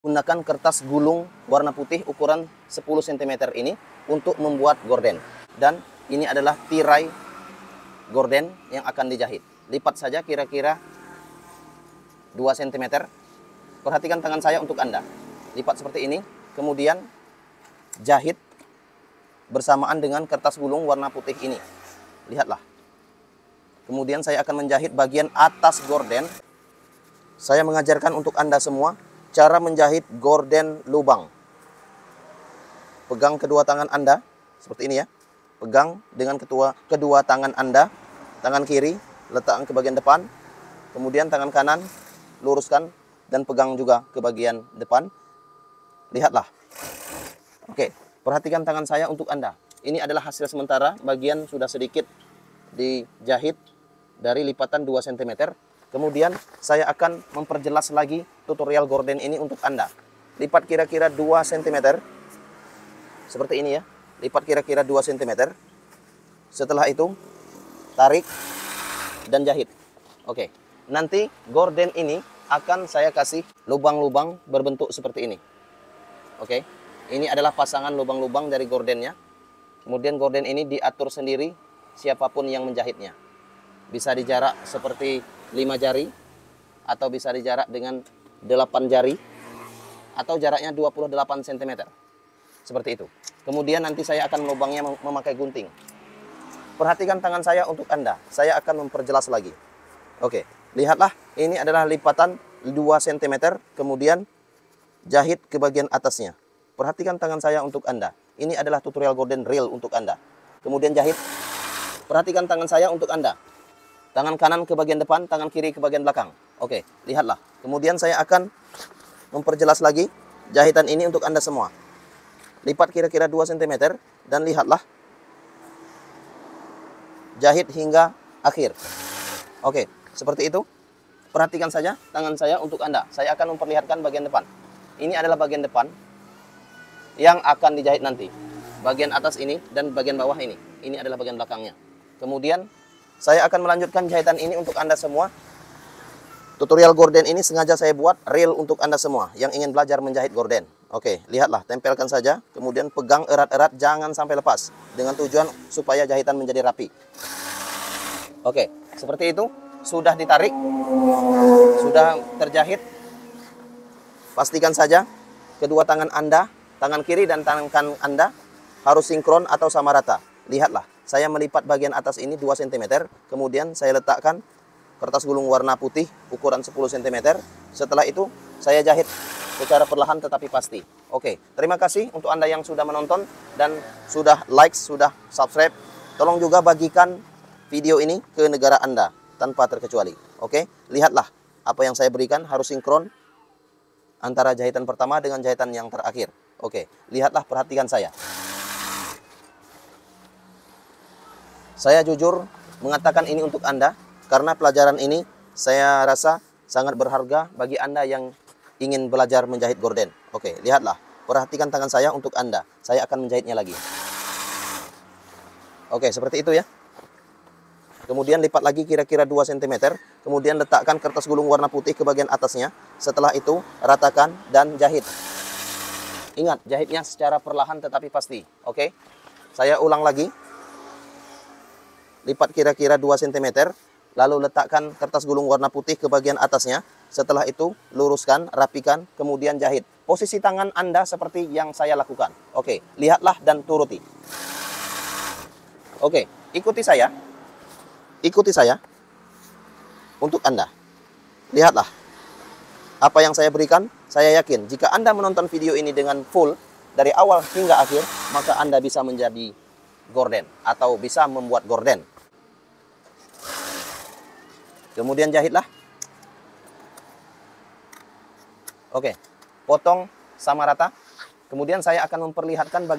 Gunakan kertas gulung warna putih ukuran 10 cm ini untuk membuat gorden. Dan ini adalah tirai gorden yang akan dijahit. Lipat saja kira-kira 2 cm. Perhatikan tangan saya untuk Anda. Lipat seperti ini, kemudian jahit bersamaan dengan kertas gulung warna putih ini. Lihatlah. Kemudian saya akan menjahit bagian atas gorden. Saya mengajarkan untuk Anda semua cara menjahit gorden lubang. Pegang kedua tangan Anda, seperti ini ya. Pegang dengan kedua tangan Anda, tangan kiri, letakkan ke bagian depan. Kemudian tangan kanan, luruskan dan pegang juga ke bagian depan. Lihatlah. Oke, perhatikan tangan saya untuk Anda. Ini adalah hasil sementara, bagian sudah sedikit dijahit dari lipatan 2 cm. Kemudian saya akan memperjelas lagi tutorial gorden ini untuk Anda. Lipat kira-kira 2 cm. Seperti ini ya. Lipat kira-kira 2 cm. Setelah itu, tarik dan jahit. Oke. Nanti gorden ini akan saya kasih lubang-lubang berbentuk seperti ini. Oke. Ini adalah pasangan lubang-lubang dari gordennya. Kemudian gorden ini diatur sendiri siapapun yang menjahitnya. Bisa di jarak seperti 5 jari, atau bisa di jarak dengan 8 jari, atau jaraknya 28 cm. Seperti itu. Kemudian nanti saya akan melubangnya memakai gunting. Perhatikan tangan saya untuk Anda. Saya akan memperjelas lagi. Oke, lihatlah. Ini adalah lipatan 2 cm, kemudian jahit ke bagian atasnya. Perhatikan tangan saya untuk Anda. Ini adalah tutorial gorden real untuk Anda. Kemudian jahit. Perhatikan tangan saya untuk Anda. Tangan kanan ke bagian depan, tangan kiri ke bagian belakang. Oke, lihatlah. Kemudian saya akan memperjelas lagi jahitan ini untuk Anda semua. Lipat kira-kira 2 cm dan lihatlah. Jahit hingga akhir. Oke, seperti itu. Perhatikan saja tangan saya untuk Anda. Saya akan memperlihatkan bagian depan. Ini adalah bagian depan yang akan dijahit nanti. Bagian atas ini dan bagian bawah ini. Ini adalah bagian belakangnya. Kemudian saya akan melanjutkan jahitan ini untuk Anda semua. Tutorial gorden ini sengaja saya buat real untuk Anda semua yang ingin belajar menjahit gorden. Oke, lihatlah, tempelkan saja. Kemudian pegang erat-erat, jangan sampai lepas. Dengan tujuan supaya jahitan menjadi rapi. Oke, seperti itu. Sudah ditarik. Sudah terjahit. Pastikan saja kedua tangan Anda, tangan kiri dan tangan kanan Anda harus sinkron atau sama rata. Lihatlah. Saya melipat bagian atas ini 2 cm, kemudian saya letakkan kertas gulung warna putih ukuran 10 cm. Setelah itu, saya jahit secara perlahan tetapi pasti. Oke, terima kasih untuk Anda yang sudah menonton dan sudah like, sudah subscribe. Tolong juga bagikan video ini ke negara Anda tanpa terkecuali. Oke, lihatlah apa yang saya berikan harus sinkron antara jahitan pertama dengan jahitan yang terakhir. Oke, lihatlah, perhatikan saya. Saya jujur mengatakan ini untuk Anda, karena pelajaran ini saya rasa sangat berharga bagi Anda yang ingin belajar menjahit gorden. Oke, lihatlah. Perhatikan tangan saya untuk Anda. Saya akan menjahitnya lagi. Oke, seperti itu ya. Kemudian lipat lagi kira-kira 2 cm. Kemudian letakkan kertas gulung warna putih ke bagian atasnya. Setelah itu, ratakan dan jahit. Ingat, jahitnya secara perlahan tetapi pasti. Oke, saya ulang lagi. Lipat kira-kira 2 cm, lalu letakkan kertas gulung warna putih ke bagian atasnya. Setelah itu, luruskan, rapikan, kemudian jahit. Posisi tangan Anda seperti yang saya lakukan. Oke, lihatlah dan turuti. Oke, ikuti saya. Ikuti saya untuk Anda. Lihatlah apa yang saya berikan. Saya yakin jika Anda menonton video ini dengan full dari awal hingga akhir, maka Anda bisa menjadi gorden atau bisa membuat gorden. Kemudian jahitlah. Oke, potong sama rata. Kemudian saya akan memperlihatkan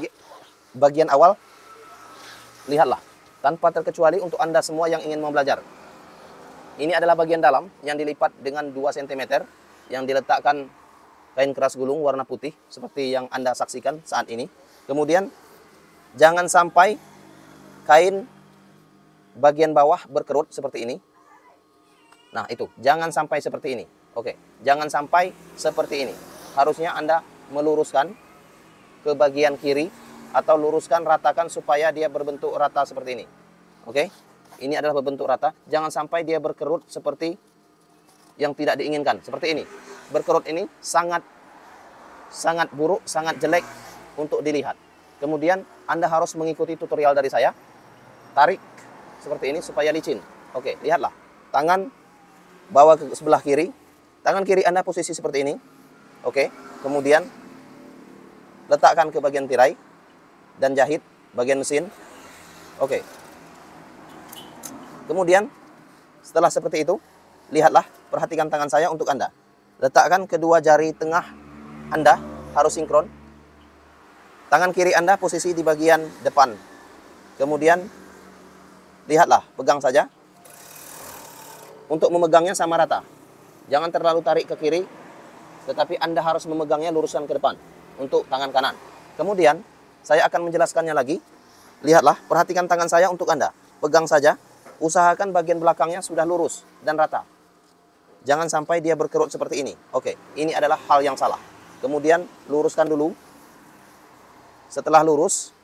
bagian awal. Lihatlah, tanpa terkecuali untuk Anda semua yang ingin mau belajar. Ini adalah bagian dalam yang dilipat dengan 2 cm yang diletakkan kain keras gulung warna putih seperti yang Anda saksikan saat ini. Kemudian jangan sampai kain bagian bawah berkerut seperti ini. Nah, itu. Jangan sampai seperti ini. Oke. Jangan sampai seperti ini. harusnya Anda meluruskan ke bagian kiri atau luruskan, ratakan supaya dia berbentuk rata seperti ini. Oke, ini adalah berbentuk rata. Jangan sampai dia berkerut seperti yang tidak diinginkan. Seperti ini. Berkerut ini sangat buruk, sangat jelek untuk dilihat. Kemudian Anda harus mengikuti tutorial dari saya. Tarik seperti ini supaya licin. Oke, lihatlah. Tangan bawa ke sebelah kiri. Tangan kiri Anda posisi seperti ini. Oke, kemudian letakkan ke bagian tirai dan jahit bagian mesin. Oke. Kemudian setelah seperti itu, lihatlah, perhatikan tangan saya untuk Anda. Letakkan kedua jari tengah Anda harus sinkron. Tangan kiri Anda posisi di bagian depan. Kemudian lihatlah, pegang saja. Untuk memegangnya sama rata. Jangan terlalu tarik ke kiri, tetapi Anda harus memegangnya luruskan ke depan untuk tangan kanan. Kemudian saya akan menjelaskannya lagi. Lihatlah, perhatikan tangan saya untuk Anda. Pegang saja. Usahakan bagian belakangnya sudah lurus dan rata. Jangan sampai dia berkerut seperti ini. Oke, ini adalah hal yang salah. Kemudian luruskan dulu. Setelah lurus,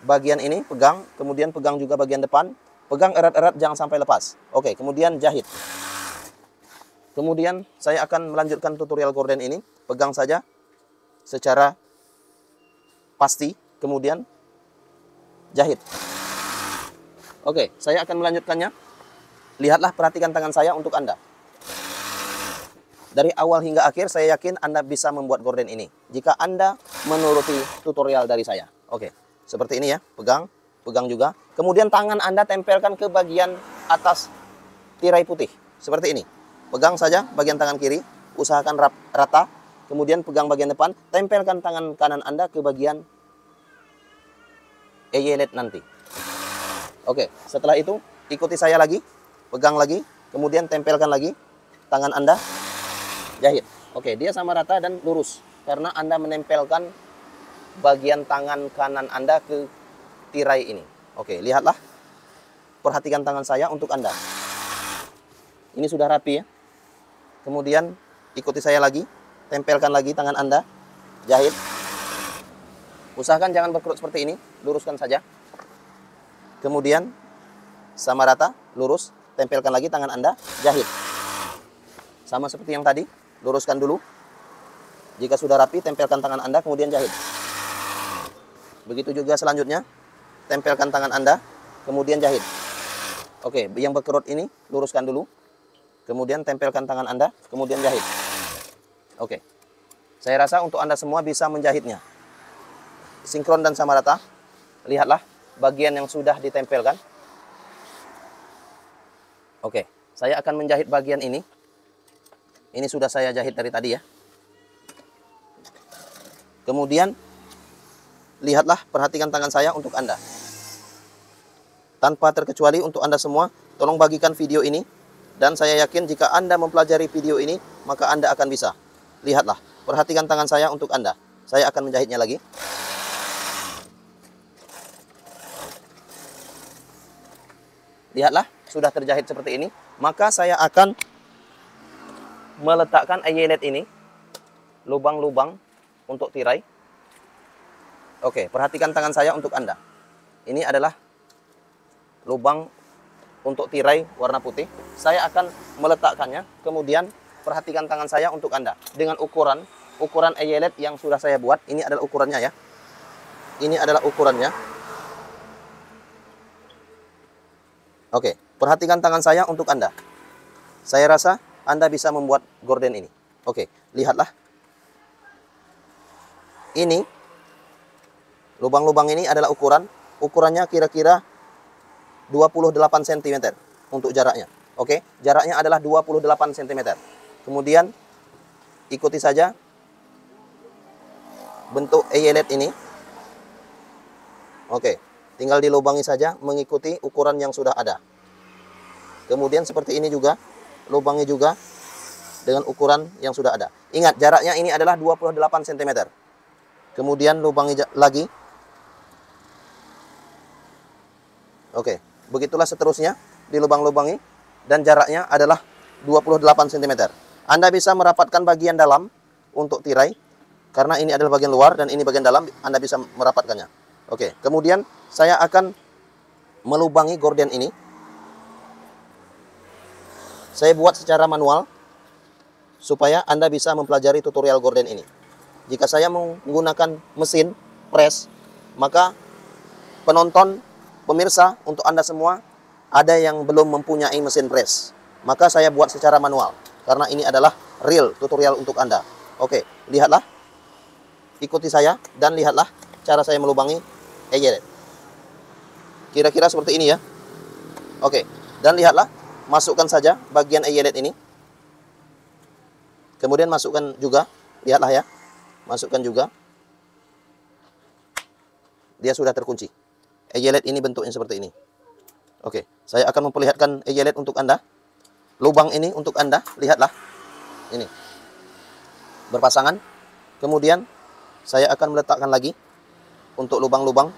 bagian ini pegang. Kemudian pegang juga bagian depan. Pegang erat-erat, jangan sampai lepas. Oke, kemudian jahit. Kemudian saya akan melanjutkan tutorial gorden ini. Pegang saja secara pasti. Kemudian jahit. Oke, saya akan melanjutkannya. Lihatlah, perhatikan tangan saya untuk Anda. Dari awal hingga akhir, saya yakin Anda bisa membuat gorden ini jika Anda menuruti tutorial dari saya. Oke, seperti ini ya. Pegang, pegang juga. Kemudian tangan Anda tempelkan ke bagian atas tirai putih. Seperti ini. Pegang saja bagian tangan kiri. Usahakan rata. Kemudian pegang bagian depan. Tempelkan tangan kanan Anda ke bagian eyelet nanti. Oke, setelah itu ikuti saya lagi, pegang lagi, kemudian tempelkan lagi tangan Anda, jahit. Oke, dia sama rata dan lurus karena Anda menempelkan bagian tangan kanan Anda ke tirai ini. Oke, lihatlah, perhatikan tangan saya untuk Anda. Ini sudah rapi ya. Kemudian ikuti saya lagi, tempelkan lagi tangan Anda, jahit. Usahakan jangan berkerut seperti ini, luruskan saja. Kemudian sama rata, lurus, tempelkan lagi tangan Anda, jahit. Sama seperti yang tadi, luruskan dulu. Jika sudah rapi, tempelkan tangan Anda, kemudian jahit. Begitu juga selanjutnya, tempelkan tangan Anda, kemudian jahit. Oke, yang berkerut ini, luruskan dulu. Kemudian tempelkan tangan Anda, kemudian jahit. Oke, saya rasa untuk Anda semua bisa menjahitnya. Sinkron dan sama rata. Lihatlah bagian yang sudah ditempelkan. Oke, saya akan menjahit bagian ini. Ini sudah saya jahit dari tadi ya. Kemudian lihatlah, perhatikan tangan saya untuk Anda. Tanpa terkecuali untuk Anda semua, tolong bagikan video ini. Dan saya yakin jika Anda mempelajari video ini, maka Anda akan bisa. Lihatlah, perhatikan tangan saya untuk Anda. Saya akan menjahitnya lagi. Lihatlah, sudah terjahit seperti ini. Maka saya akan meletakkan eyelet ini, lubang-lubang untuk tirai. Oke, perhatikan tangan saya untuk Anda. Ini adalah lubang untuk tirai warna putih. Saya akan meletakkannya. Kemudian perhatikan tangan saya untuk Anda. Dengan ukuran eyelet yang sudah saya buat. Ini adalah ukurannya ya. Ini adalah ukurannya. Oke, perhatikan tangan saya untuk Anda. Saya rasa Anda bisa membuat gorden ini. Oke, lihatlah. Ini, lubang-lubang ini adalah ukuran. Ukurannya kira-kira 28 cm untuk jaraknya. Oke, jaraknya adalah 28 cm. Kemudian, ikuti saja bentuk eyelet ini. Oke. Tinggal dilubangi saja mengikuti ukuran yang sudah ada. Kemudian seperti ini juga, lubangi juga dengan ukuran yang sudah ada. Ingat, jaraknya ini adalah 28 cm. Kemudian lubangi lagi. Oke, begitulah seterusnya dilubang-lubangi dan jaraknya adalah 28 cm. Anda bisa merapatkan bagian dalam untuk tirai Karena ini adalah bagian luar dan ini bagian dalam, Anda bisa merapatkannya. Oke, kemudian saya akan melubangi gorden ini. Saya buat secara manual supaya Anda bisa mempelajari tutorial gorden ini. Jika saya menggunakan mesin press, maka penonton, pemirsa, untuk Anda semua, ada yang belum mempunyai mesin press. Maka saya buat secara manual, karena ini adalah real tutorial untuk Anda. Oke, lihatlah. Ikuti saya, dan lihatlah cara saya melubangi e-yelet. Kira-kira seperti ini ya. Oke, dan lihatlah. Masukkan saja bagian e-yelet ini. Kemudian masukkan juga, lihatlah ya. Masukkan juga. Dia sudah terkunci. E-yelet ini bentuknya seperti ini. Oke, saya akan memperlihatkan e-yelet untuk Anda. Lubang ini untuk Anda, lihatlah. Ini. Berpasangan. Kemudian saya akan meletakkan lagi untuk lubang-lubang.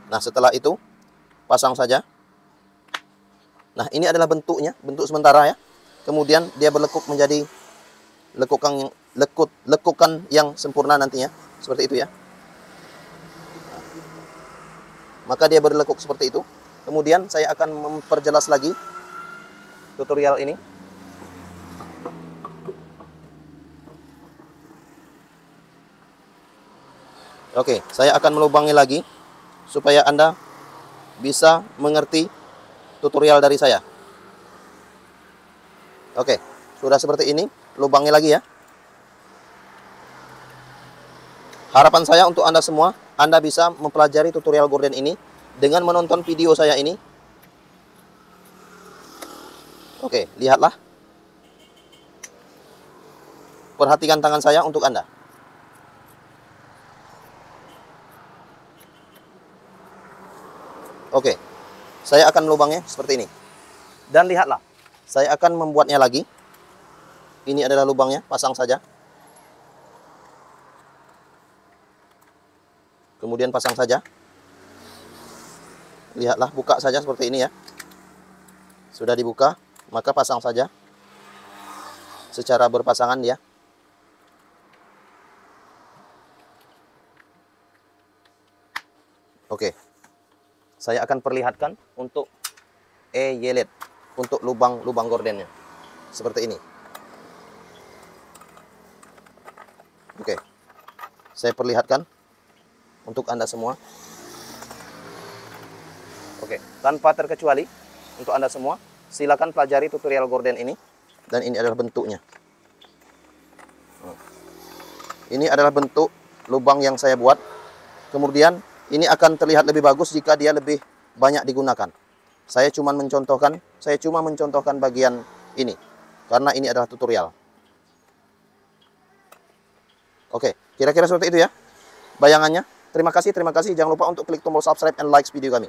Nah, setelah itu pasang saja. Nah, ini adalah bentuknya, bentuk sementara ya. Kemudian dia berlekuk menjadi lekukan yang sempurna nantinya, seperti itu ya. Maka dia berlekuk seperti itu. Kemudian saya akan memperjelas lagi tutorial ini. Oke, saya akan melubangi lagi supaya Anda bisa mengerti tutorial dari saya. Oke, sudah seperti ini, lubangi lagi ya. Harapan saya untuk Anda semua, Anda bisa mempelajari tutorial gorden ini dengan menonton video saya ini. Oke, lihatlah. Perhatikan tangan saya untuk Anda. Oke, saya akan melubangnya seperti ini. Dan lihatlah, saya akan membuatnya lagi. Ini adalah lubangnya, pasang saja. Kemudian pasang saja. Lihatlah, buka saja seperti ini ya. Sudah dibuka, maka pasang saja. Secara berpasangan ya. Oke. Saya akan perlihatkan untuk e-yelet, untuk lubang-lubang gordennya. Seperti ini. Oke. Saya perlihatkan untuk Anda semua. Oke, tanpa terkecuali untuk Anda semua, silakan pelajari tutorial gorden ini. Dan ini adalah bentuknya. Ini adalah bentuk lubang yang saya buat. Kemudian ini akan terlihat lebih bagus jika dia lebih banyak digunakan. Saya cuma mencontohkan bagian ini, karena ini adalah tutorial. Oke, kira-kira seperti itu ya bayangannya. Terima kasih. Jangan lupa untuk klik tombol subscribe and like video kami.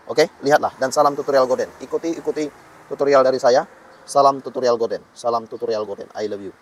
Oke, lihatlah. Dan salam tutorial gorden. Ikuti tutorial dari saya. Salam tutorial gorden. I love you.